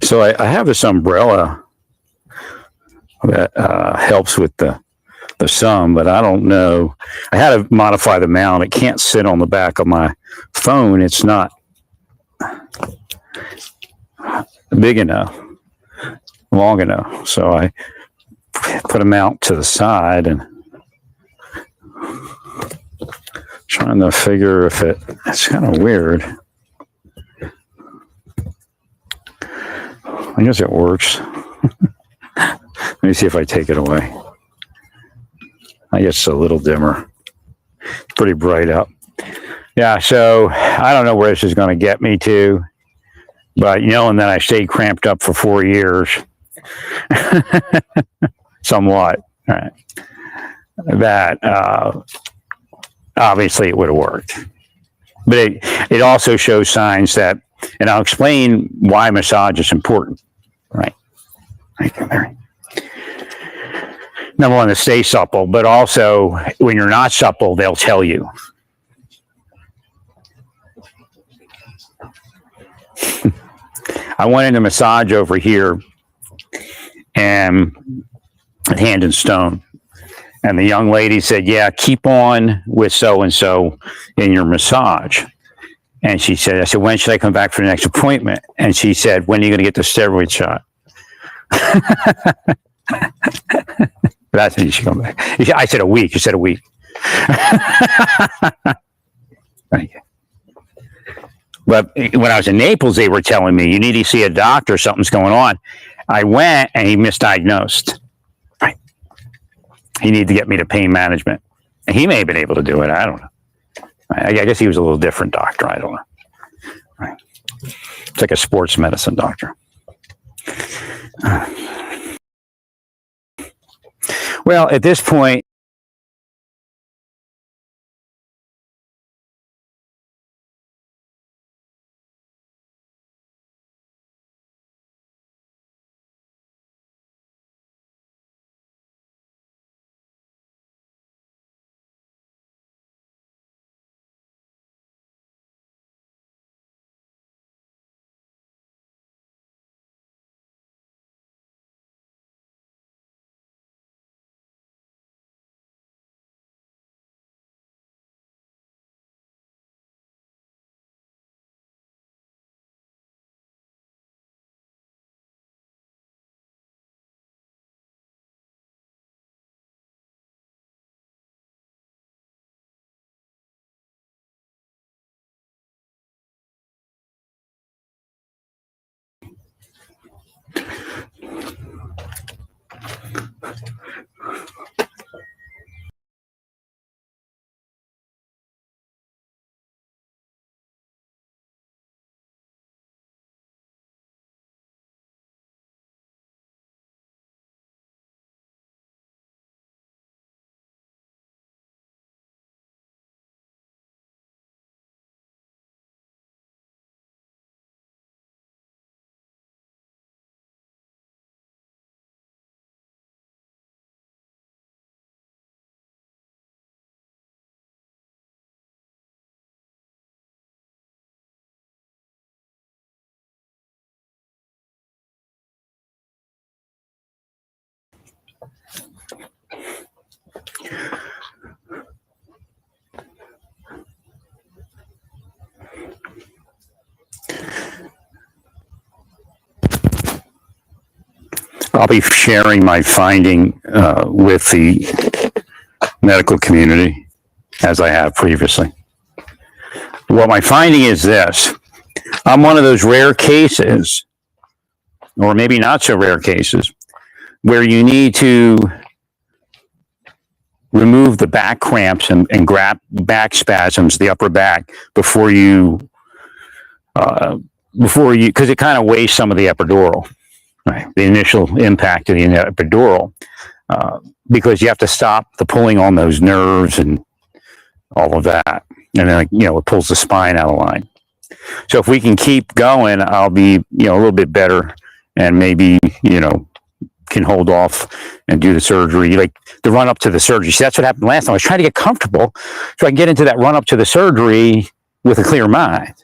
So I have this umbrella that helps with the sun, but I don't know. I had to modify the mount. It can't sit on the back of my phone. It's not big enough, long enough. So I put a mount to the side and trying to figure if it's kind of weird. I guess it works. Let me see if I take it away. I guess it's a little dimmer. It's pretty bright out. Yeah, so I don't know where this is going to get me to, but knowing that I stayed cramped up for 4 years, somewhat, right, that obviously it would have worked. But it also shows signs that, and I'll explain why massage is important, right? Right. Number one, to stay supple, but also when you're not supple, they'll tell you. I went into massage over here and at Hand and Stone, and the young lady said, yeah, keep on with so-and-so in your massage. And she said, I said, when should I come back for the next appointment? And she said, when are you going to get the steroid shot? That's when you should come back. I said a week. You said a week. Thank you. But when I was in Naples, they were telling me, you need to see a doctor, something's going on. I went and he misdiagnosed. Right. He needed to get me to pain management. And he may have been able to do it. I don't know. I guess he was a little different doctor. I don't know. Right. It's like a sports medicine doctor. Well, at this point, I'll be sharing my finding with the medical community as I have previously. Well, my finding is this. I'm one of those rare cases, or maybe not so rare cases, where you need to remove the back cramps and grab back spasms, the upper back, before you, because it kind of wastes some of the epidural, right? The initial impact of the epidural, because you have to stop the pulling on those nerves and all of that. And then, it pulls the spine out of line. So if we can keep going, I'll be, a little bit better, and maybe, can hold off and do the surgery, like the run up to the surgery. See, that's what happened last time. I was trying to get comfortable so I can get into that run up to the surgery with a clear mind.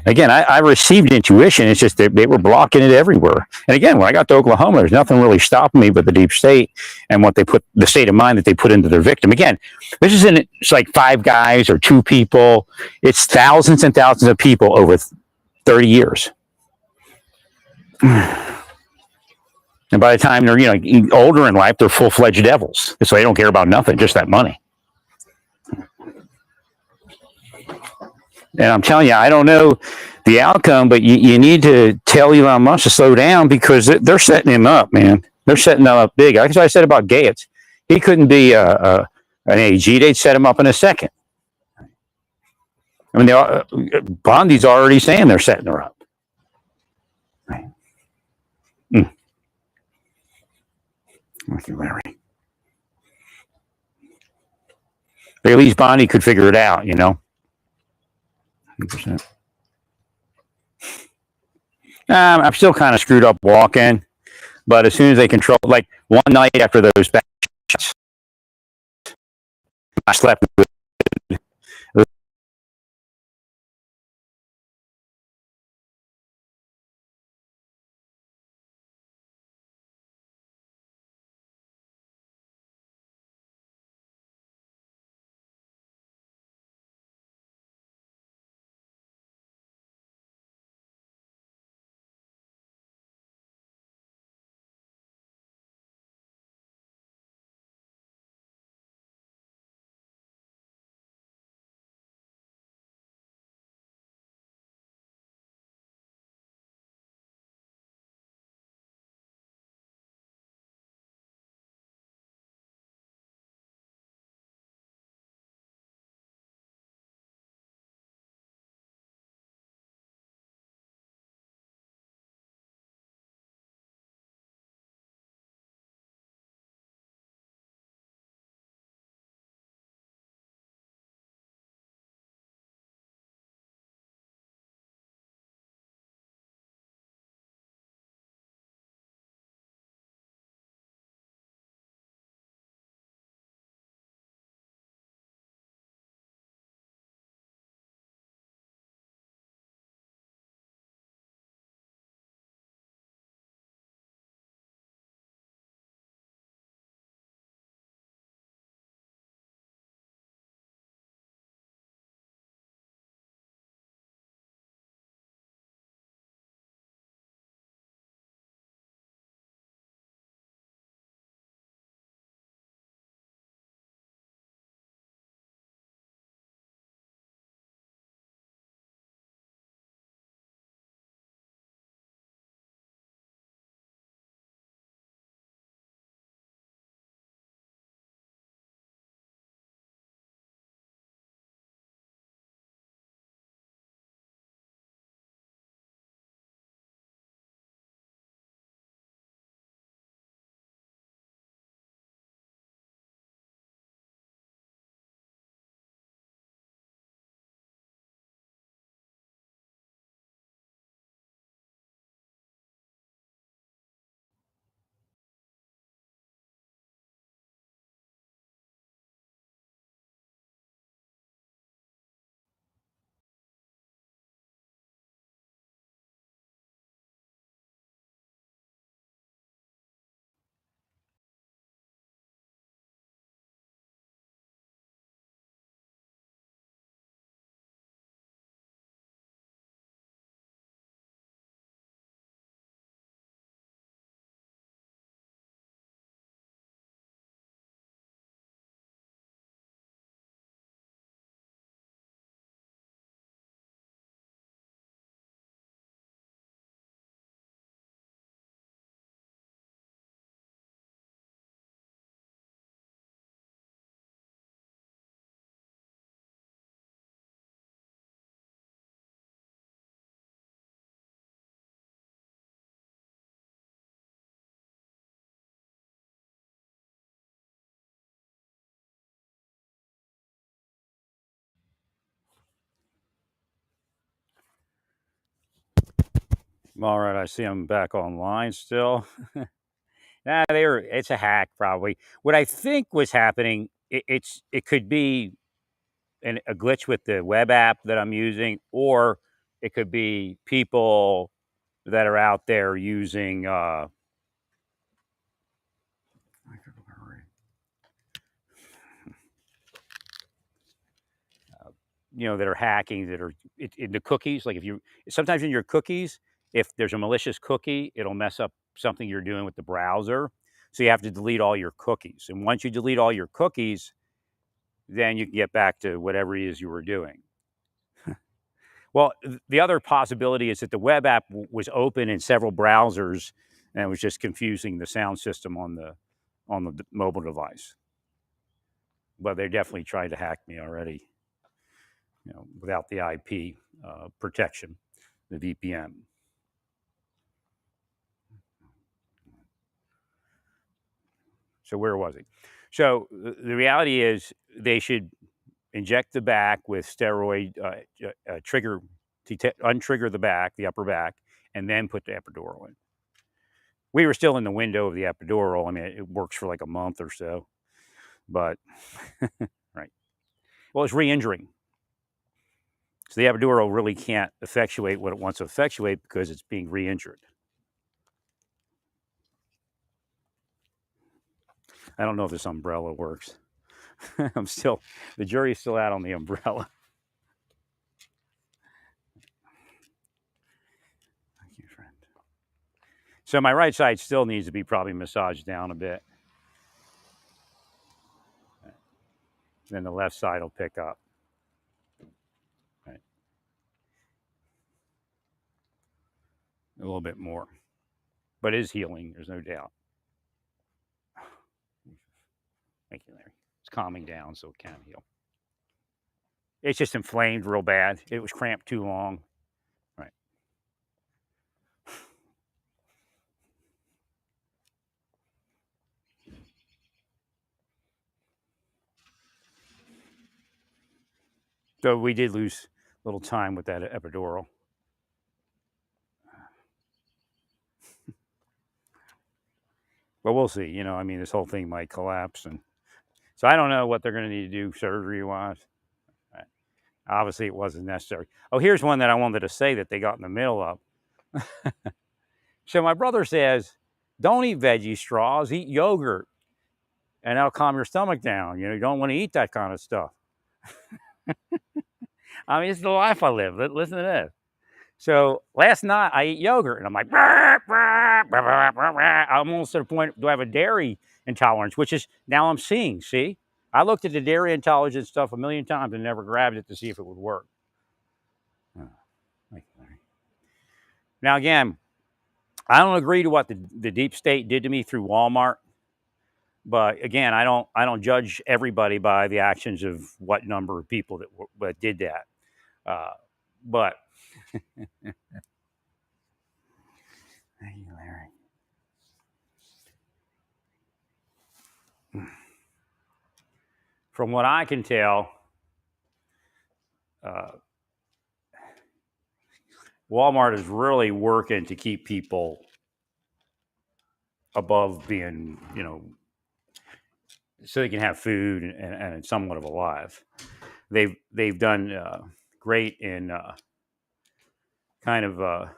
Again, I received intuition. It's just that they were blocking it everywhere. And again, when I got to Oklahoma, there's nothing really stopping me but the deep state and what they put, the state of mind that they put into their victim. Again, this isn't, it's like 5 guys or 2 people. It's thousands and thousands of people over 30 years. And by the time they're, older in life, they're full-fledged devils. So they don't care about nothing, just that money. And I'm telling you, I don't know the outcome, but you need to tell Elon Musk to slow down because they're setting him up, man. They're setting him up big. Like I said about Gates, he couldn't be an AG. They'd set him up in a second. I mean, Bondi's already saying they're setting her up. Thank you, Larry. But at least Bondi could figure it out, 100%. I'm still kind of screwed up walking, but as soon as they control, like one night after those back shots, I slept with all right. I see I'm back online still. It's a hack, probably. What I think was happening, it could be a glitch with the web app that I'm using, or It could be people that are out there using, that are hacking, that are in the cookies. Like if you, sometimes in your cookies, if there's a malicious cookie, it'll mess up something you're doing with the browser. So you have to delete all your cookies. And once you delete all your cookies, then you can get back to whatever it is you were doing. Well, the other possibility is that the web app was open in several browsers, and it was just confusing the sound system on the mobile device. But they definitely tried to hack me already, without the IP protection, the VPN. So where was he? So the reality is they should inject the back with steroid trigger to untrigger the back, the upper back, and then put the epidural in. We were still in the window of the epidural. I mean, it works for like a month or so, but right. Well, it's re-injuring. So the epidural really can't effectuate what it wants to effectuate because it's being re-injured. I don't know if this umbrella works. The jury's still out on the umbrella. Thank you, friend. So my right side still needs to be probably massaged down a bit. Then the left side will pick up. Right. A little bit more. But it is healing, there's no doubt. Thank you, Larry. It's calming down so it can heal. It's just inflamed real bad. It was cramped too long. Right. So we did lose a little time with that epidural. But we'll see. I mean, this whole thing might collapse. And so I don't know what they're going to need to do surgery-wise. Right. Obviously, it wasn't necessary. Oh, here's one that I wanted to say that they got in the middle of. So my brother says, don't eat veggie straws, eat yogurt, and that'll calm your stomach down. You don't want to eat that kind of stuff. I mean, it's the life I live. Listen to this. So last night I ate yogurt, and I'm like, I'm almost to the point, do I have a dairy intolerance? Which is now I'm seeing. See, I looked at the dairy intolerance stuff a million times and never grabbed it to see if it would work. Now again, I don't agree to what the deep state did to me through Walmart, but again, I don't judge everybody by the actions of what number of people that did that. But thank you, Larry. From what I can tell, Walmart is really working to keep people above being, so they can have food and somewhat of a life. They've done great in kind of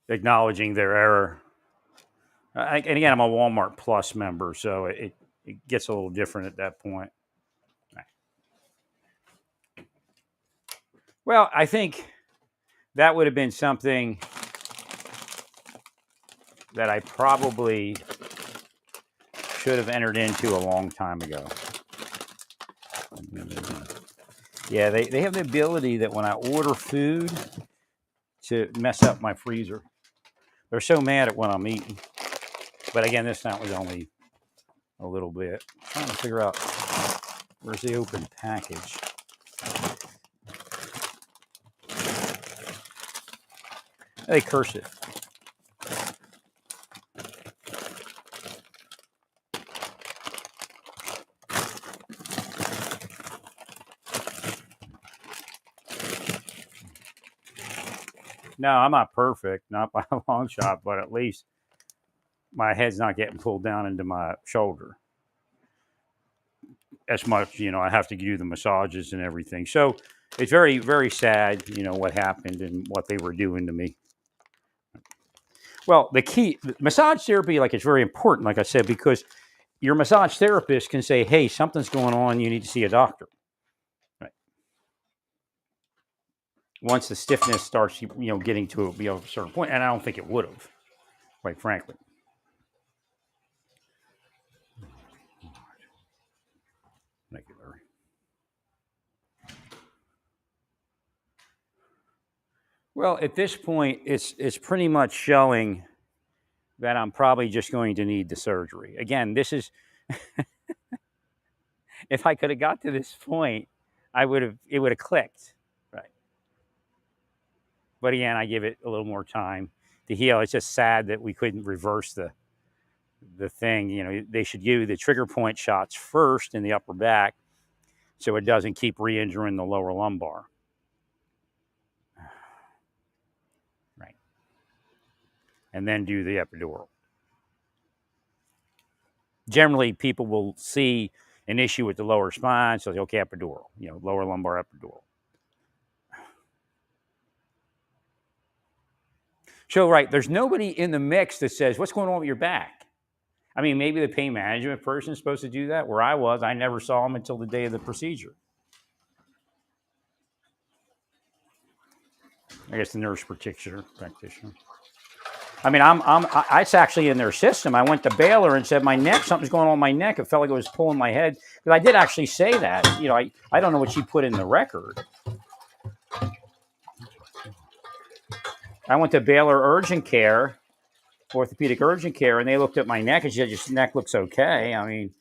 acknowledging their error. And again, I'm a Walmart Plus member, so it gets a little different at that point. Well, I think that would have been something that I probably should have entered into a long time ago. Yeah, they have the ability that when I order food to mess up my freezer. They're so mad at what I'm eating. But again, this time was only a little bit. I'm trying to figure out where's the open package. They curse it. No, I'm not perfect, not by a long shot, but at least my head's not getting pulled down into my shoulder as much. I have to do the massages and everything. So it's very, very sad, what happened and what they were doing to me. Well, the key, massage therapy, like it's very important, like I said, because your massage therapist can say, hey, something's going on, you need to see a doctor. Right. Once the stiffness starts, getting to a certain point, and I don't think it would have, quite frankly. Thank you, Larry. Well, at this point, it's pretty much showing that I'm probably just going to need the surgery. Again, this is if I could have got to this point, it would have clicked. Right. But again, I give it a little more time to heal. It's just sad that we couldn't reverse the thing. They should give the trigger point shots first in the upper back so it doesn't keep re-injuring the lower lumbar. Right. And then do the epidural. Generally, people will see an issue with the lower spine, so okay, epidural, lower lumbar epidural. So, right, there's nobody in the mix that says, what's going on with your back? I mean, maybe the pain management person is supposed to do that. Where I was, I never saw them until the day of the procedure. I guess the nurse practitioner. I mean, it's actually in their system. I went to Baylor and said, my neck, something's going on with my neck. It felt like it was pulling my head. Because I did actually say that. I don't know what she put in the record. I went to Baylor Urgent Care, orthopedic urgent care, and they looked at my neck and said, your neck looks okay. I mean,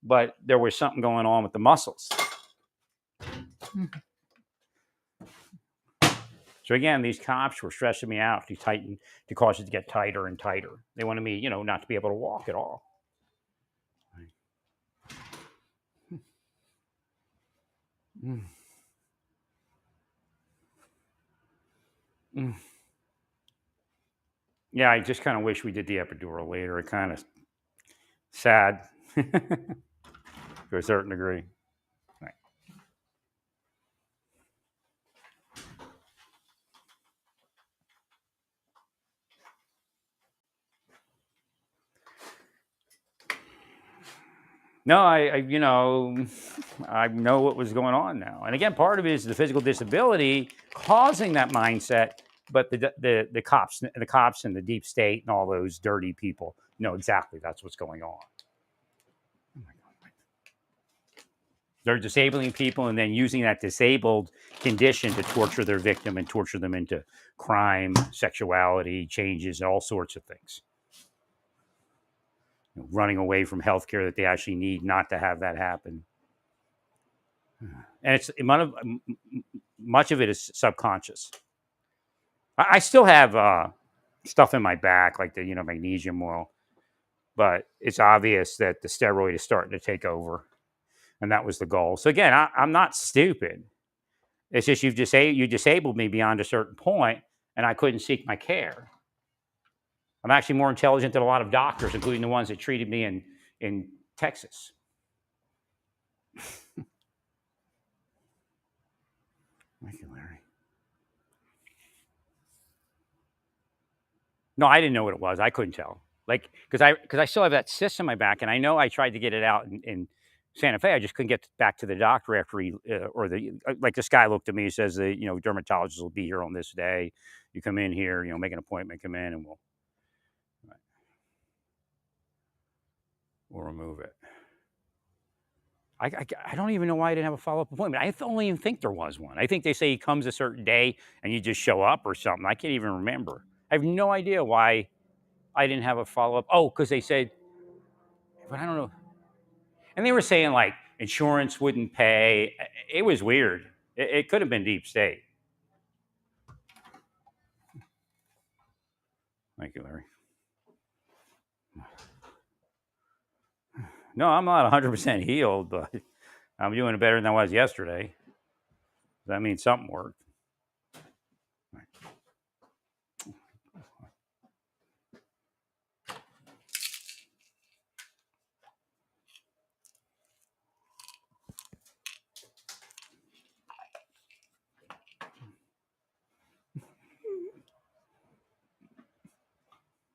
but there was something going on with the muscles. So again, these cops were stressing me out to cause it to get tighter and tighter. They wanted me, not to be able to walk at all. Yeah, I just kind of wish we did the epidural later. It kind of sad to a certain degree. Right. No, I know what was going on now. And again, part of it is the physical disability causing that mindset, but the cops and the deep state and all those dirty people know exactly that's what's going on. Oh my God. They're disabling people and then using that disabled condition to torture their victim and torture them into crime, sexuality, changes, all sorts of things. Running away from healthcare that they actually need not to have that happen. And it's much of it is subconscious. I still have stuff in my back, like the magnesium oil, but it's obvious that the steroid is starting to take over, and that was the goal. So again, I'm not stupid. It's just you disabled me beyond a certain point, and I couldn't seek my care. I'm actually more intelligent than a lot of doctors, including the ones that treated me in Texas. Thank you, Larry. No, I didn't know what it was. I couldn't tell. Like, because I still have that cyst in my back, and I know I tried to get it out in Santa Fe. I just couldn't get back to the doctor after like this guy looked at me and says the dermatologist will be here on this day. You come in here, make an appointment, come in, and we'll remove it. I don't even know why I didn't have a follow-up appointment. I don't even think there was one. I think they say he comes a certain day and you just show up or something. I can't even remember. I have no idea why I didn't have a follow-up. Oh, because they said, but I don't know. And they were saying like insurance wouldn't pay. It was weird. It could have been deep state. Thank you, Larry. No, I'm not 100% healed, but I'm doing better than I was yesterday. That means something worked.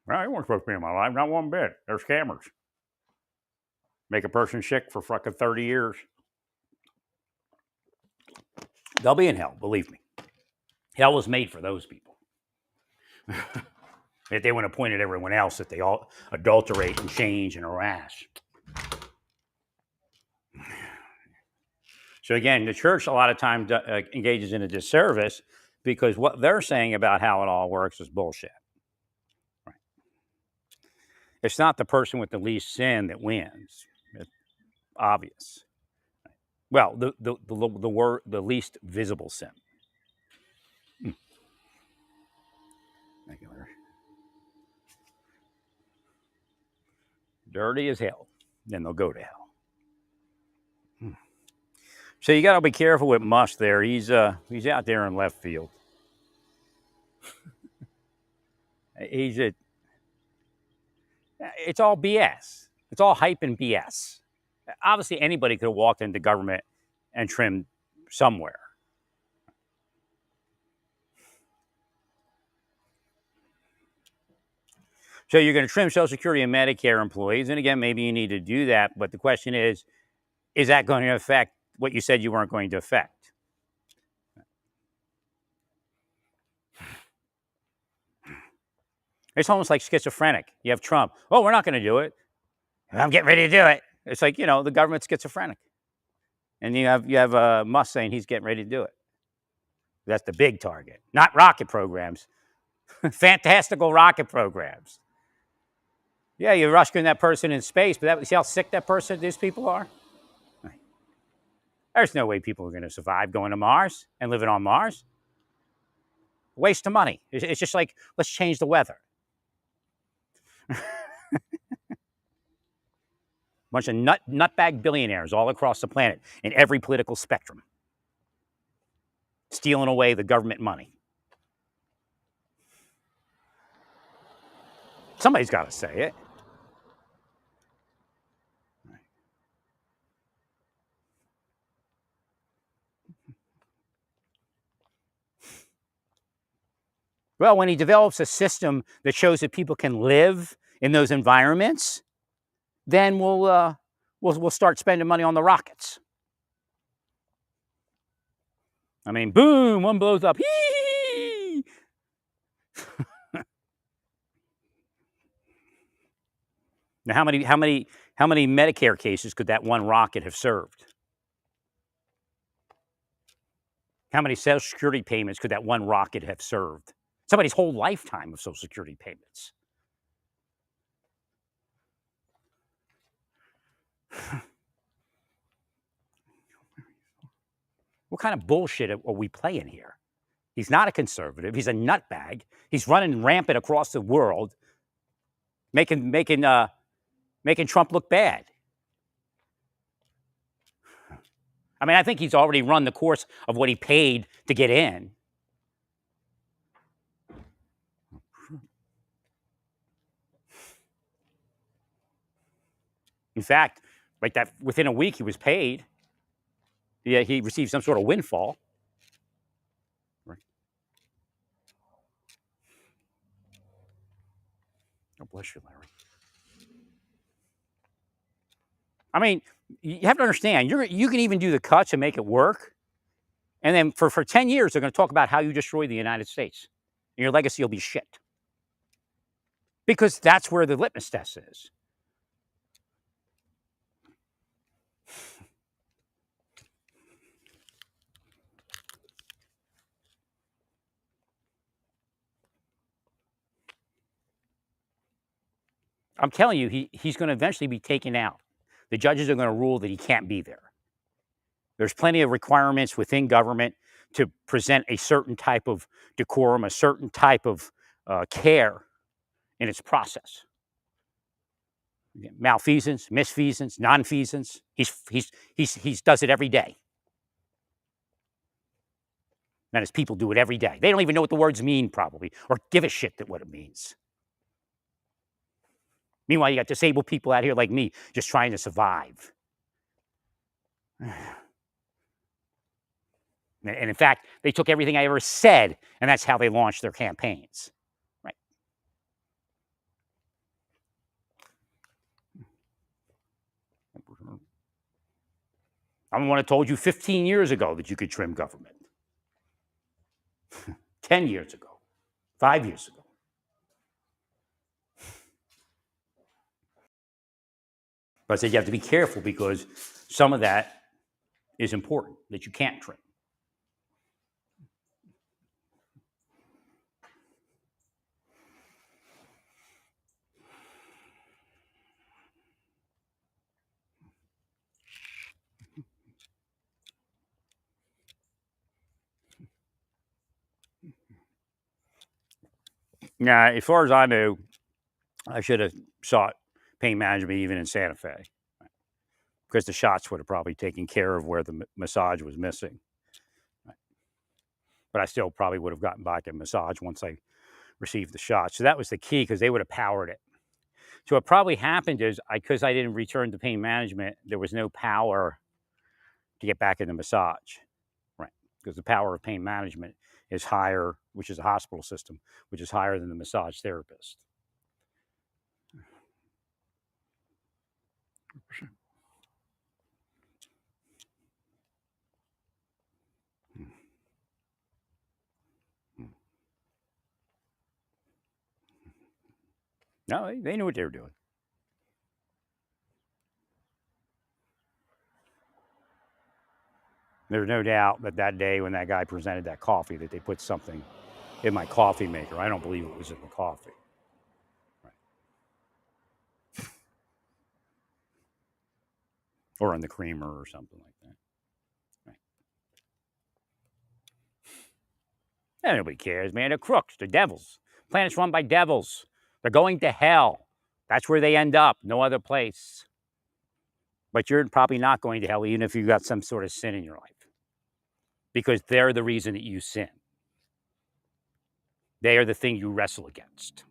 Well, they weren't supposed to be in my life, not one bit. They're scammers. Make a person sick for fucking 30 years. They'll be in hell, believe me. Hell was made for those people. If they want to point at everyone else that they all adulterate and change and harass. So again, the church a lot of times engages in a disservice because what they're saying about how it all works is bullshit. Right. It's not the person with the least sin that wins. It's obvious. Well, the least visible sin. Thank you, Larry. Dirty as hell. Then they'll go to hell. So you got to be careful with Musk there. He's out there in left field. It's all BS. It's all hype and BS. Obviously, anybody could have walked into government and trimmed somewhere. So you're going to trim Social Security and Medicare employees. And again, maybe you need to do that. But the question is that going to affect what you said you weren't going to affect? It's almost like schizophrenic. You have Trump. Oh, we're not going to do it. I'm getting ready to do it. It's like, the government's schizophrenic. And you have Musk saying he's getting ready to do it. That's the big target. Not rocket programs. Fantastical rocket programs. Yeah, you're rescuing that person in space, but see how sick these people are? There's no way people are going to survive going to Mars and living on Mars. Waste of money. It's just like, let's change the weather. Bunch of nutbag billionaires all across the planet in every political spectrum. Stealing away the government money. Somebody's got to say it. Well, when he develops a system that shows that people can live in those environments, then we'll start spending money on the rockets. I mean, boom, one blows up. Hee! Now, how many Medicare cases could that one rocket have served? How many Social Security payments could that one rocket have served? Somebody's whole lifetime of Social Security payments. What kind of bullshit are we playing here? He's not a conservative. He's a nutbag. He's running rampant across the world, making Trump look bad. I mean, I think he's already run the course of what he paid to get in. In fact, like that, within a week he was paid. Yeah, he received some sort of windfall. Right. Oh, bless you, Larry. I mean, you have to understand, you can even do the cuts and make it work. And then for 10 years, they're going to talk about how you destroyed the United States. And your legacy will be shit. Because that's where the litmus test is. I'm telling you, he's going to eventually be taken out. The judges are going to rule that he can't be there. There's plenty of requirements within government to present a certain type of decorum, a certain type of care in its process. Malfeasance, misfeasance, nonfeasance. He does it every day. And his people do it every day. They don't even know what the words mean, probably, or give a shit what it means. Meanwhile, you got disabled people out here like me just trying to survive. And in fact, they took everything I ever said, and that's how they launched their campaigns. Right. I'm the one that told you 15 years ago that you could trim government. 10 years ago, 5 years ago. But I said you have to be careful because some of that is important that you can't trim. Now, as far as I know, I should have sought pain management even in Santa Fe because the shots would have probably taken care of where the massage was missing. But I still probably would have gotten back a massage once I received the shot. So that was the key because they would have powered it. So what probably happened is because I didn't return to pain management, there was no power to get back in the massage, right? Because the power of pain management is higher, which is a hospital system, which is higher than the massage therapist. No, they knew what they were doing. There's no doubt that that day when that guy presented that coffee that they put something in my coffee maker. I don't believe it was in the coffee. Right. Or in the creamer or something like that. Right. And nobody cares, man. They're crooks. They're devils. Planet's run by devils. They're going to hell. That's where they end up. No other place. But you're probably not going to hell even if you've got some sort of sin in your life. Because they're the reason that you sin. They are the thing you wrestle against.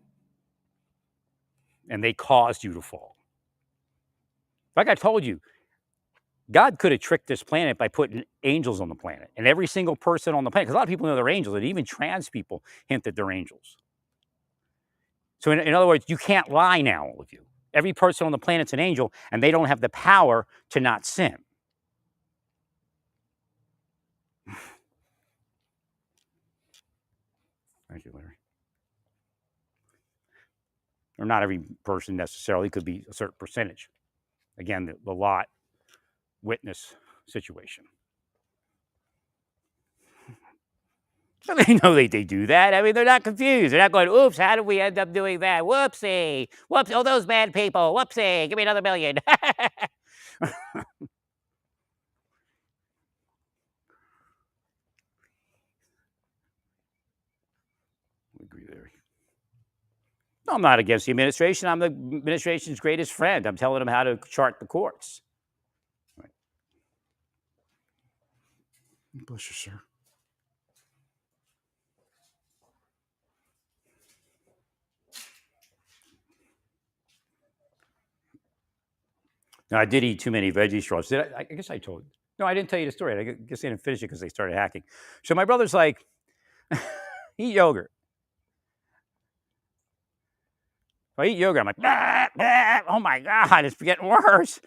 And they caused you to fall. Like I told you, God could have tricked this planet by putting angels on the planet. And every single person on the planet, because a lot of people know they're angels, and even trans people hint that they're angels. So in other words, you can't lie now, all of you. Every person on the planet's an angel, and they don't have the power to not sin. Thank you, Larry. Or not every person necessarily, could be a certain percentage. Again, the lot witness situation. So they know they do that. I mean, they're not confused. They're not going, oops, how did we end up doing that? Whoopsie. Whoops. Oh, those bad people. Whoopsie. Give me another million. We agree there. No, I'm not against the administration. I'm the administration's greatest friend. I'm telling them how to chart the course. Right. Bless you, sir. Now, I did eat too many veggie straws. I guess I told you. No, I didn't tell you the story. I guess I didn't finish it because they started hacking. So my brother's like, eat yogurt. If I eat yogurt, I'm like, bah, bah. Oh my God, it's getting worse.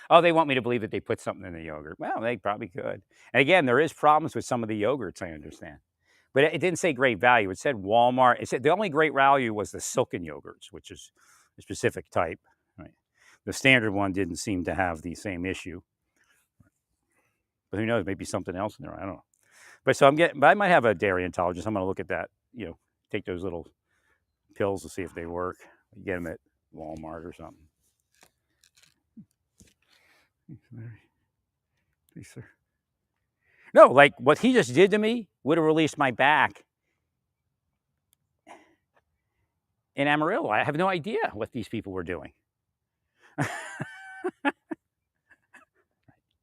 Oh, they want me to believe that they put something in the yogurt. Well, they probably could. And again, there is problems with some of the yogurts, I understand. But it didn't say great value. It said Walmart. It said the only great value was the silken yogurts, which is a specific type. Right? The standard one didn't seem to have the same issue. But who knows? Maybe something else in there. I don't know. But so but I might have a dairy intolerance. I'm going to look at that. Take those little pills to see if they work. Get them at Walmart or something. Please, sir. No, like what he just did to me would have released my back in Amarillo. I have no idea what these people were doing.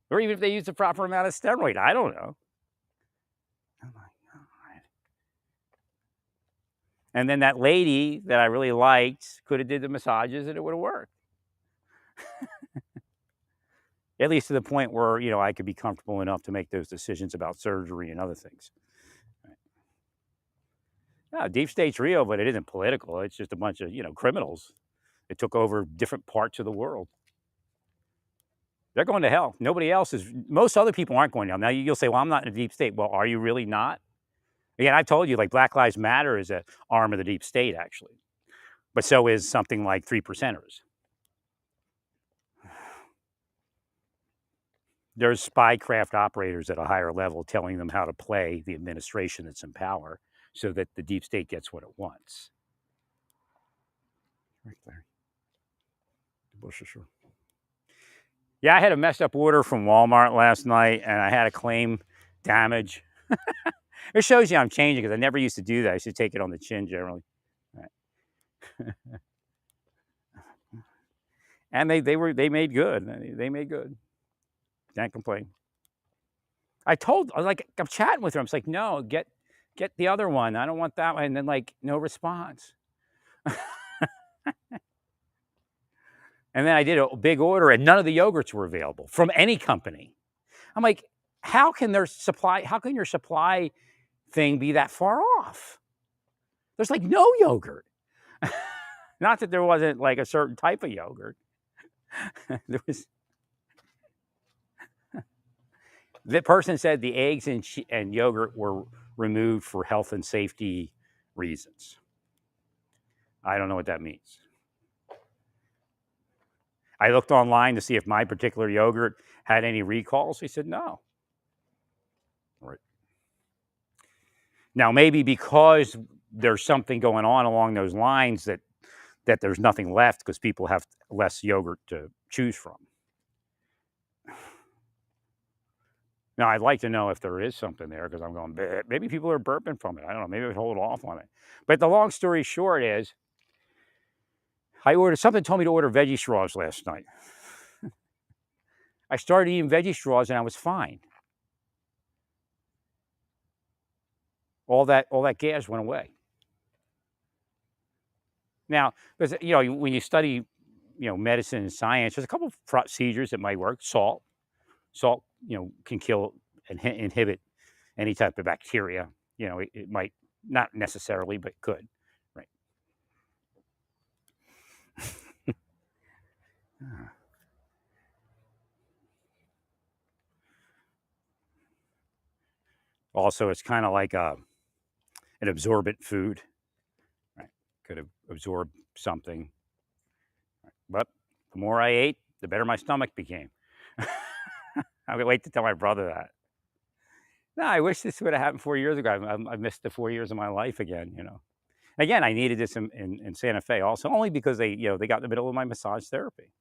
Or even if they used the proper amount of steroid. I don't know. Oh my God. And then that lady that I really liked could have did the massages and it would have worked. At least to the point where, I could be comfortable enough to make those decisions about surgery and other things. No, deep state's real, but it isn't political. It's just a bunch of, criminals that took over different parts of the world. They're going to hell. Nobody else is. Most other people aren't going to hell. Now you'll say, well, I'm not in a deep state. Well, are you really not? Again, I've told you, like, Black Lives Matter is an arm of the deep state, actually. But so is something like 3%ers. There's spycraft operators at a higher level telling them how to play the administration that's in power so that the deep state gets what it wants. Right there. The bush is sure. Yeah, I had a messed up order from Walmart last night, and I had to claim damage. It shows you I'm changing because I never used to do that. I should take it on the chin generally. Right. And they made good. They made good. Can't complain. I was like, I'm chatting with her. I'm just like, no, get the other one. I don't want that one. And then, like, no response. And then I did a big order, and none of the yogurts were available from any company. I'm like, how can your supply thing be that far off? There's like no yogurt. Not that there wasn't like a certain type of yogurt. There was. The person said the eggs and yogurt were removed for health and safety reasons. I don't know what that means. I looked online to see if my particular yogurt had any recalls. He said no. Right. Now, maybe because there's something going on along those lines that there's nothing left because people have less yogurt to choose from. Now, I'd like to know if there is something there because I'm going, maybe people are burping from it. I don't know. Maybe I would hold off on it. But the long story short is, something told me to order veggie straws last night. I started eating veggie straws and I was fine. All that gas went away. Now, because, when you study, medicine and science, there's a couple of procedures that might work. Salt, can kill and inhibit any type of bacteria. It might not necessarily, but could, right? Also, it's kind of like an absorbent food, right? Could absorb something. But the more I ate, the better my stomach became. I would wait to tell my brother that. No, I wish this would have happened 4 years ago. I missed the 4 years of my life again, Again, I needed this in Santa Fe also, only because they got in the middle of my massage therapy.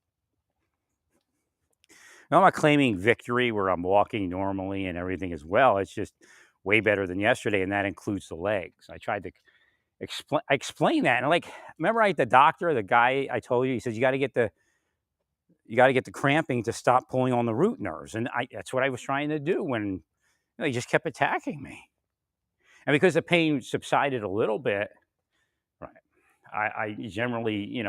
Now, I'm not claiming victory where I'm walking normally and everything is well. It's just way better than yesterday, and that includes the legs. I tried to explain that, and remember, the doctor, the guy I told you, he says you got to get the cramping to stop pulling on the root nerves, and that's what I was trying to do when he just kept attacking me. And because the pain subsided a little bit, right, I generally,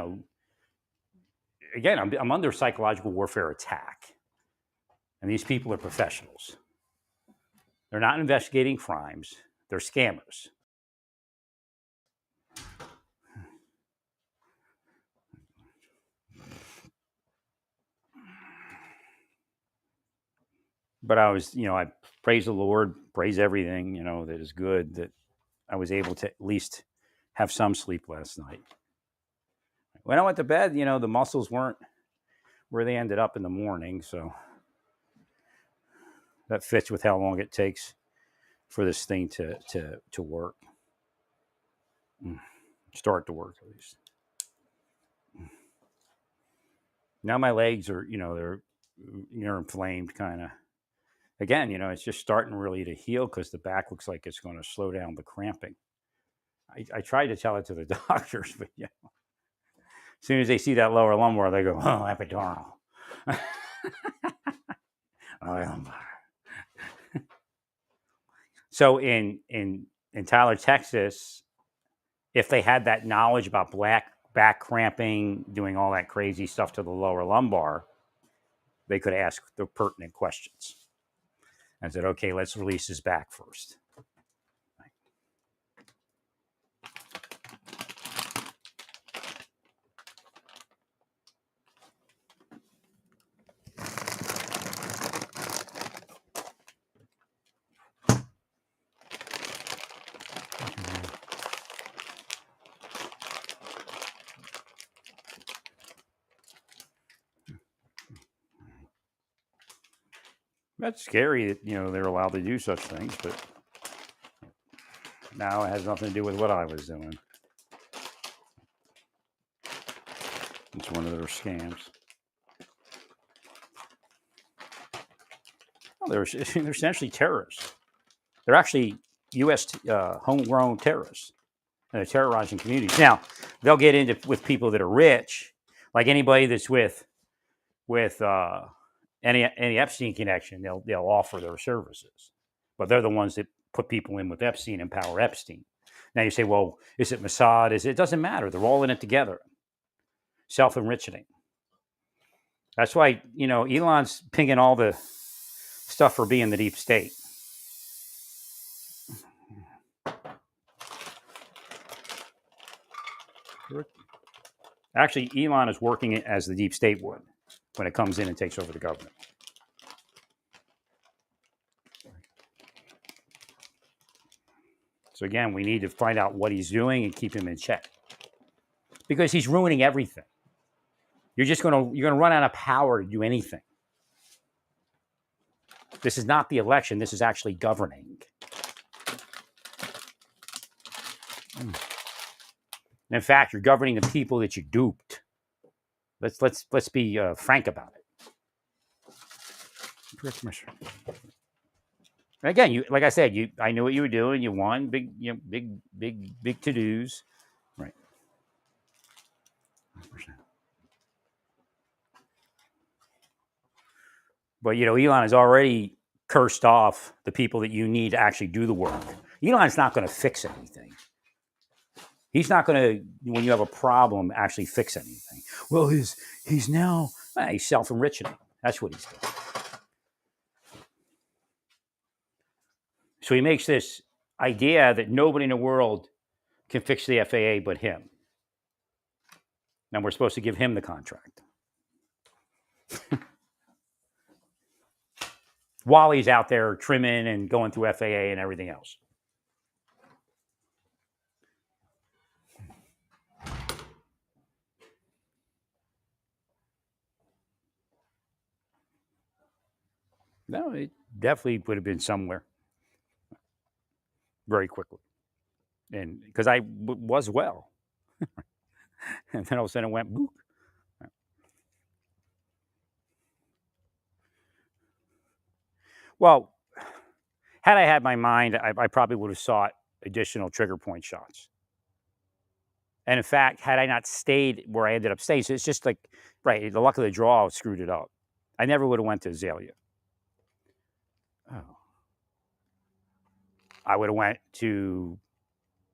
again, I'm under psychological warfare attack. And these people are professionals. They're not investigating crimes. They're scammers. But I was, I praise the Lord, praise everything, that is good, that I was able to at least have some sleep last night. When I went to bed, the muscles weren't where they ended up in the morning, so that fits with how long it takes for this thing to work. Start to work, at least. Now my legs are, they're inflamed, kind of. Again, it's just starting really to heal because the back looks like it's going to slow down the cramping. I tried to tell it to the doctors, but as soon as they see that lower lumbar, they go, "Oh, epidural." So in Tyler, Texas, if they had that knowledge about back cramping, doing all that crazy stuff to the lower lumbar, they could ask the pertinent questions. I said, okay, let's release his back first. That's scary that they're allowed to do such things, but now it has nothing to do with what I was doing. It's one of their scams. Well, they're essentially terrorists. They're actually U.S. Homegrown terrorists, and they're terrorizing communities. Now they'll get into with people that are rich, like anybody that's with any Epstein connection. They'll offer their services, but they're the ones that put people in with Epstein, empower Epstein. Now you say, well, is it Mossad? It doesn't matter. They're all in it together. Self-enriching. That's why Elon's pinging all the stuff for being the deep state. Actually, Elon is working it as the deep state would when it comes in and takes over the government. So again, we need to find out what he's doing and keep him in check, because he's ruining everything. You're gonna run out of power to do anything. This is not the election. This is actually governing. In fact, you're governing the people that you duped. Let's be frank about it. Again, like I said, I knew what you were doing. You won big to dos, right? But Elon has already cursed off the people that you need to actually do the work. Elon's not going to fix anything. He's not going to, when you have a problem, actually fix anything. Well, he's self-enriching. That's what he's doing. So he makes this idea that nobody in the world can fix the FAA but him. And we're supposed to give him the contract. While he's out there trimming and going through FAA and everything else. No, it definitely would have been somewhere very quickly. And because I was well. And then all of a sudden it went boop. Well, had I had my mind, I probably would have sought additional trigger point shots. And in fact, had I not stayed where I ended up staying, so it's just like, right, the luck of the draw screwed it up. I never would have went to Azalea. Oh. I would have went to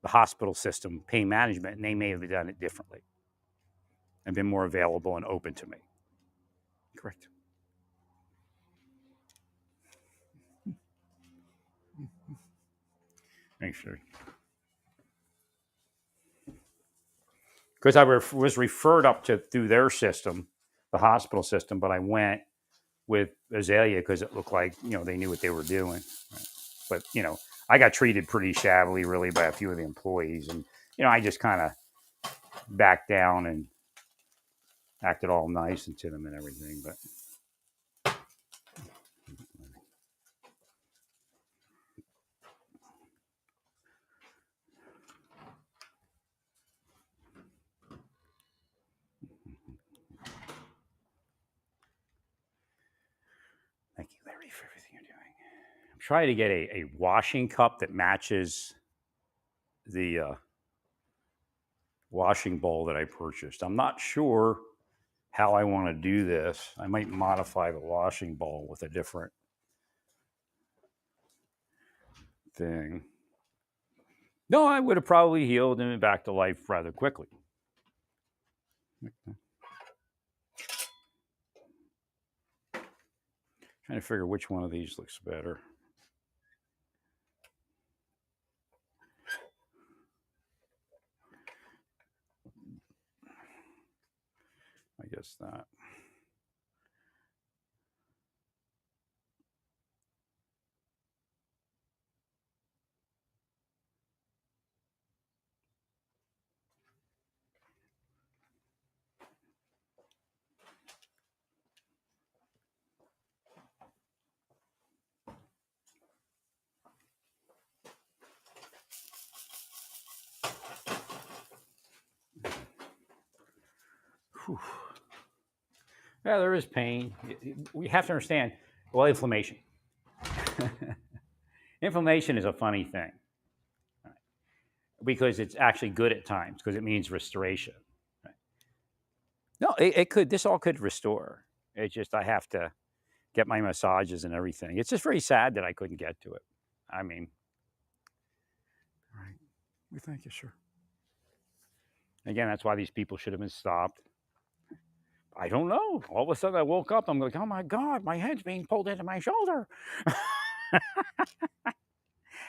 the hospital system, pain management, and they may have done it differently and been more available and open to me. Correct. Make sure. Because I was referred up through their system, the hospital system, but I went with Azalea because it looked like they knew what they were doing. Right? But I got treated pretty shabbily, really, by a few of the employees, and I just kind of backed down and acted all nice and to them and everything. But thank you, Larry, for everything you're doing. I'm trying to get a washing cup that matches the washing bowl that I purchased. I'm not sure how I want to do this. I might modify the washing bowl with a different thing. No, I would have probably healed him back to life rather quickly. Trying to figure which one of these looks better. I guess not. Yeah, there is pain. We have to understand. Well, inflammation. Inflammation is a funny thing because it's actually good at times because it means restoration. No, it could. This all could restore. It's just I have to get my massages and everything. It's just very sad that I couldn't get to it. I mean, all right. We thank you, sir. Again, that's why these people should have been stopped. I don't know. All of a sudden, I woke up. I'm like, oh my God, my head's being pulled into my shoulder.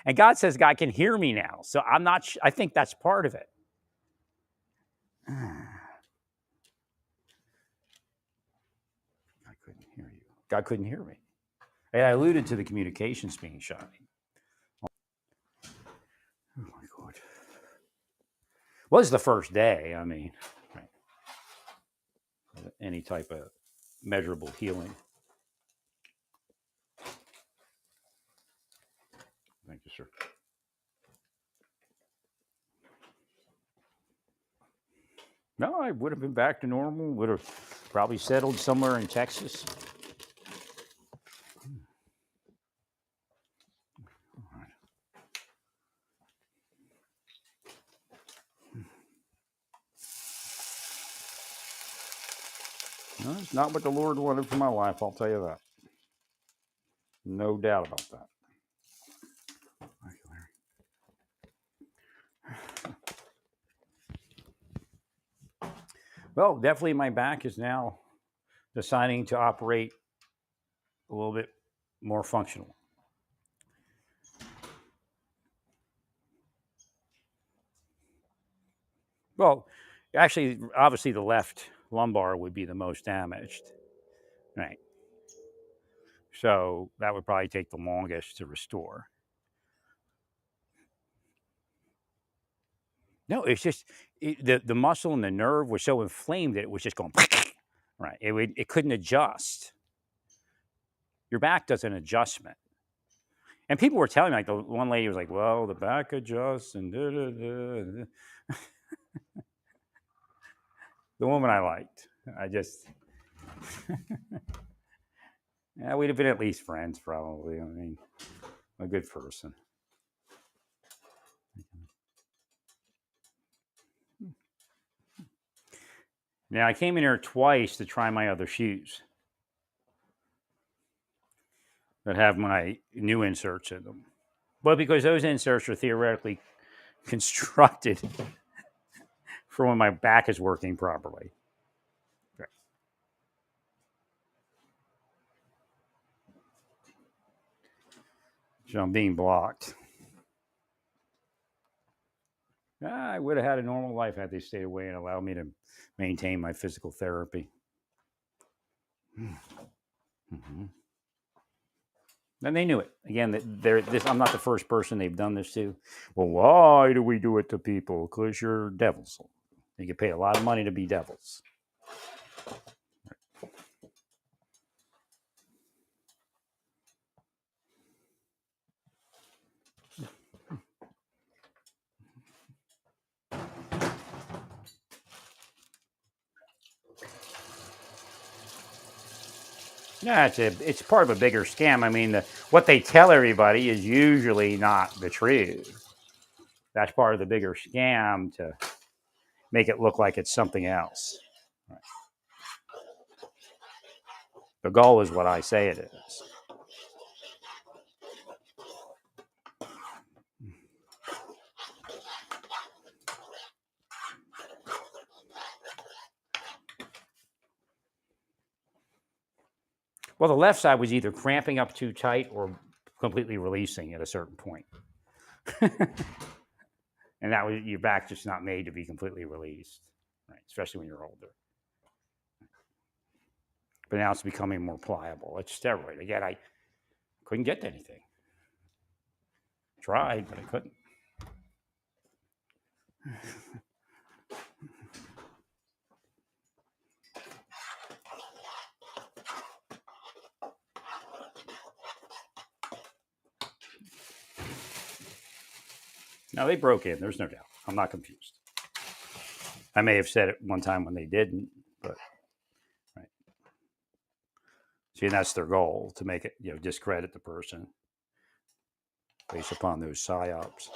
And God says God can hear me now. So I'm not, I think that's part of it. I couldn't hear you. God couldn't hear me. And I alluded to the communications being shot. Oh my God. Was the first day. I mean, right. Any type of measurable healing. Thank you, sir. No, I would have been back to normal. Would have probably settled somewhere in Texas. No, it's not what the Lord wanted for my life, I'll tell you that. No doubt about that. Thank you, Larry. Well, definitely my back is now deciding to operate a little bit more functional. Well, actually, obviously the left lumbar would be the most damaged, right? So that would probably take the longest to restore. No, it's just the muscle and the nerve was so inflamed that it was just going right. It couldn't adjust. Your back does an adjustment, and people were telling me, like the one lady was like, "Well, the back adjusts," and da, da, da. The woman I liked, I just yeah, we'd have been at least friends, probably. I mean, a good person. Now, I came in here twice to try my other shoes that have my new inserts in them. Well, because those inserts are theoretically constructed for when my back is working properly. Okay. So I'm being blocked. I would have had a normal life had they stayed away and allowed me to maintain my physical therapy. Mm-hmm. And they knew it. Again, I'm not the first person they've done this to. Well, why do we do it to people? Because you're devils. You get paid a lot of money to be devils. Yeah, it's part of a bigger scam. I mean, what they tell everybody is usually not the truth. That's part of the bigger scam to make it look like it's something else. Right. The goal is what I say it is. Well, the left side was either cramping up too tight or completely releasing at a certain point. And that was your back just not made to be completely released, right? Especially when you're older. But now it's becoming more pliable. It's steroid. Again, I couldn't get to anything. Tried, but I couldn't. No, they broke in. There's no doubt. I'm not confused. I may have said it one time when they didn't, but See, that's their goal, to make it, discredit the person based upon those psyops.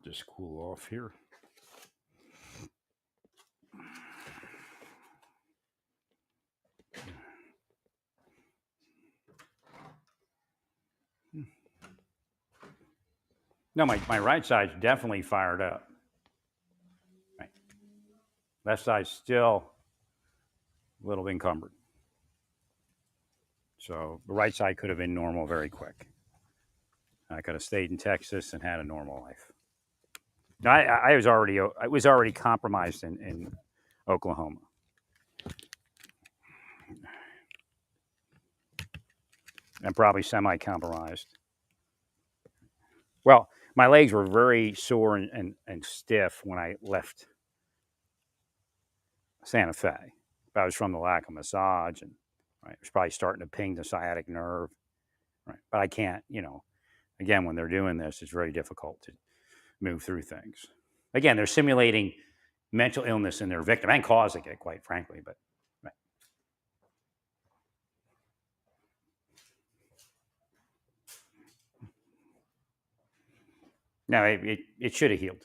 Just cool off here. No, my right side's definitely fired up. Right. Left side's still a little encumbered. So the right side could have been normal very quick. I could have stayed in Texas and had a normal life. I was already compromised in Oklahoma. And probably semi-compromised. Well, my legs were very sore and stiff when I left Santa Fe. That was from the lack of massage, and it was probably starting to ping the sciatic nerve. Right. But I can't, again, when they're doing this, it's very difficult to move through things. Again, they're simulating mental illness in their victim and causing it, quite frankly. But right. No, it should have healed.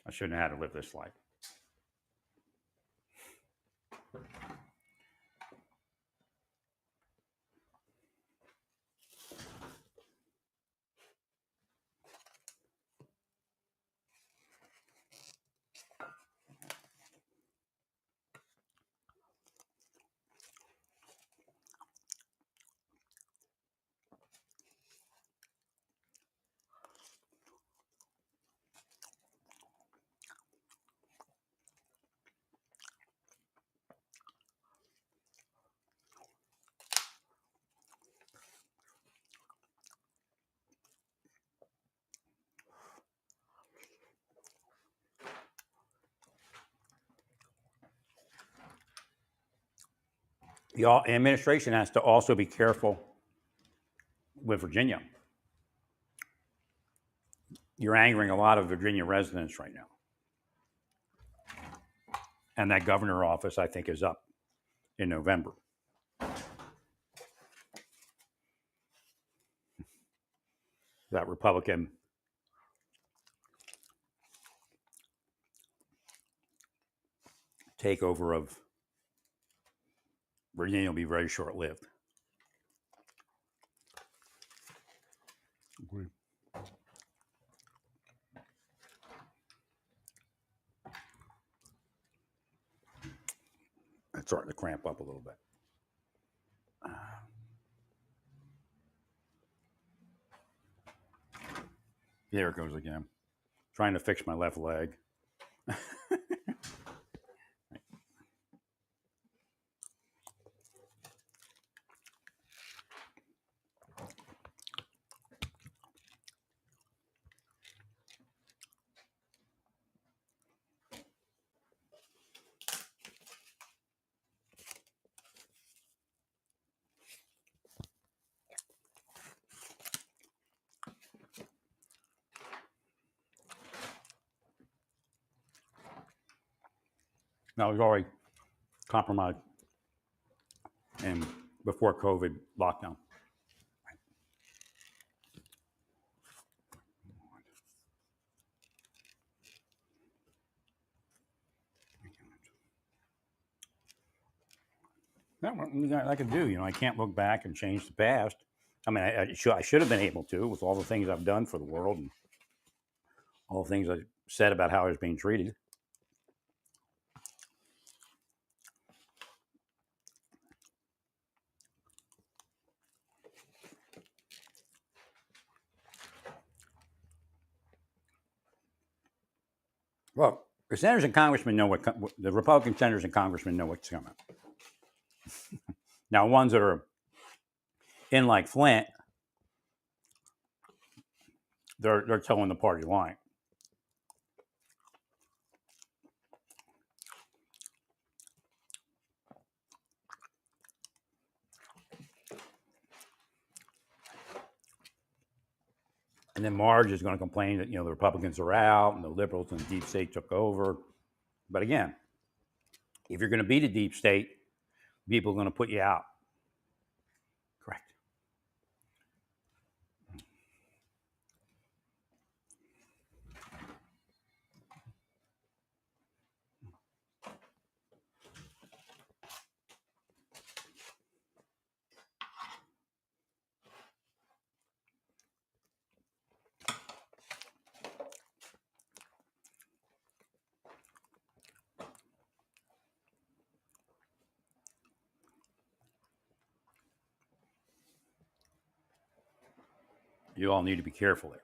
I shouldn't have had to live this life. The administration has to also be careful with Virginia. You're angering a lot of Virginia residents right now. And that governor office, I think, is up in November. That Republican takeover of Virginia will be very short-lived. Agree. It's starting to cramp up a little bit. There it goes again. Trying to fix my left leg. Now, it was already compromised and before COVID lockdown. That's what I can do. I can't look back and change the past. I mean, I should have been able to, with all the things I've done for the world and all the things I said about how I was being treated. Well, the senators and congressmen know what the Republican senators and congressmen know what's coming. Now, ones that are in like Flint, they're towing the party line. And then Marge is going to complain that, the Republicans are out and the liberals and the deep state took over. But again, if you're going to beat a deep state, people are going to put you out. Correct. You all need to be careful there.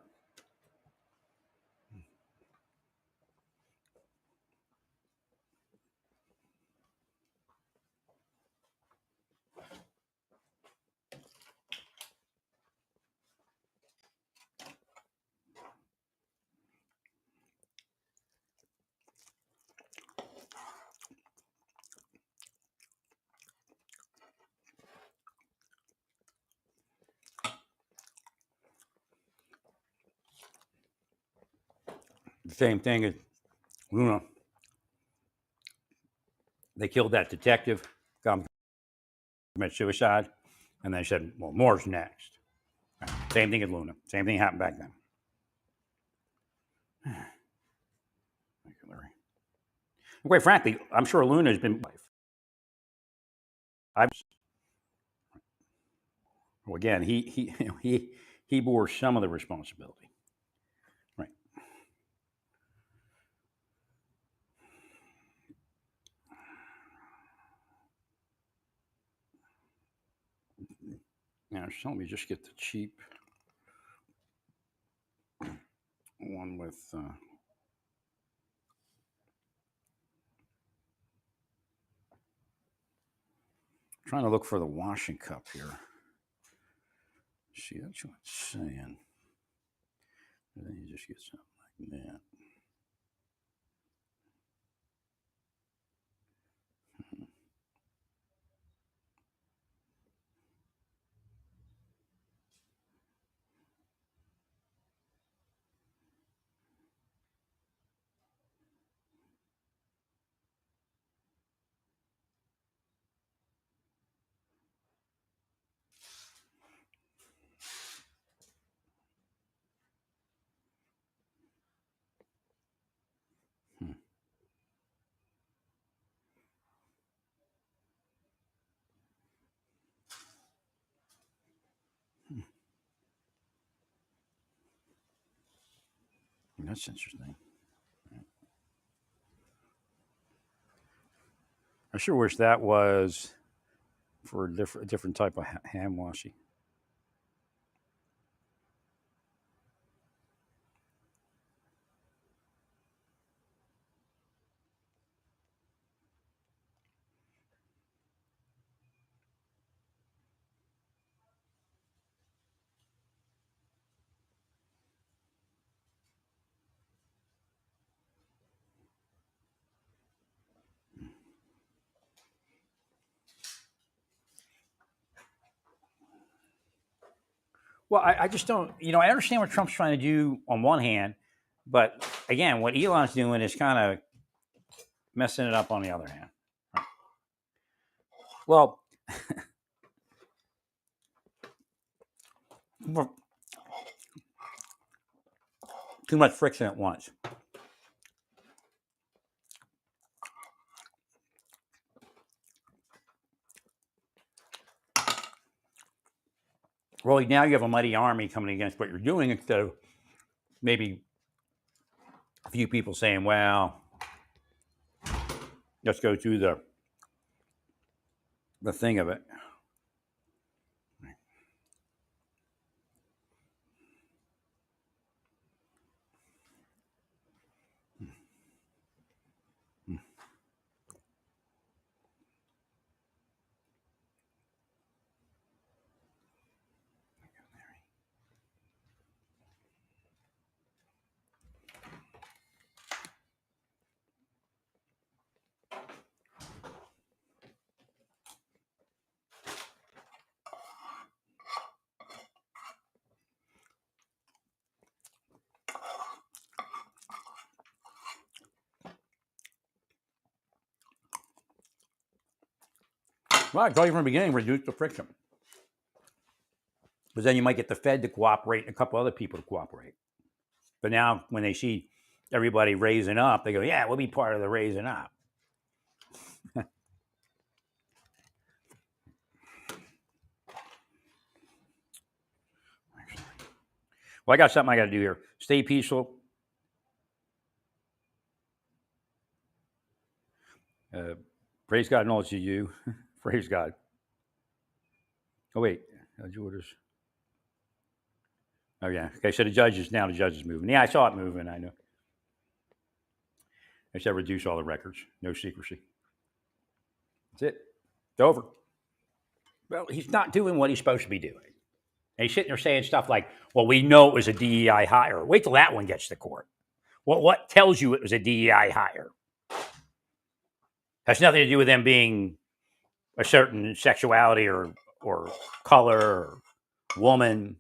The same thing as Luna. They killed that detective, got him to commit suicide, and they said, well, Moore's next. Same thing as Luna. Same thing happened back then. Thank you, Larry. And quite frankly, I'm sure Luna has been. Well, again, he bore some of the responsibility. Right. Now, so let me just get the cheap one with. Trying to look for the washing cup here. See, that's what it's saying. And then you just get something like that. That's interesting. I sure wish that was for a different type of hand washing. Well, I just don't, I understand what Trump's trying to do on one hand, but again, what Elon's doing is kind of messing it up on the other hand. Well, too much friction at once. Well, now you have a mighty army coming against what you're doing instead of maybe a few people saying, well, let's go through the thing of it. Well, I told you from the beginning, reduce the friction. Because then you might get the Fed to cooperate and a couple other people to cooperate. But now when they see everybody raising up, they go, yeah, we'll be part of the raising up. Well, I got something I got to do here. Stay peaceful. Praise God and all to you. Praise God. Oh, wait. Orders. Oh, yeah. Okay, so the judge is moving. Yeah, I saw it moving. I know. I said reduce all the records. No secrecy. That's it. It's over. Well, he's not doing what he's supposed to be doing. And he's sitting there saying stuff like, well, we know it was a DEI hire. Wait till that one gets to court. Well, what tells you it was a DEI hire? Has nothing to do with them being a certain sexuality or color or woman.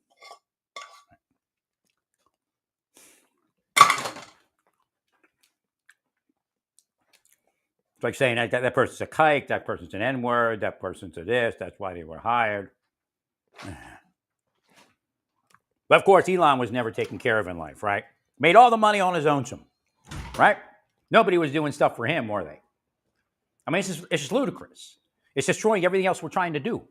It's like saying that person's a kike, that person's an N-word, that person's a this, that's why they were hired. But of course, Elon was never taken care of in life, right? Made all the money on his own, right? Nobody was doing stuff for him, were they? I mean, it's just ludicrous. It's destroying everything else we're trying to do.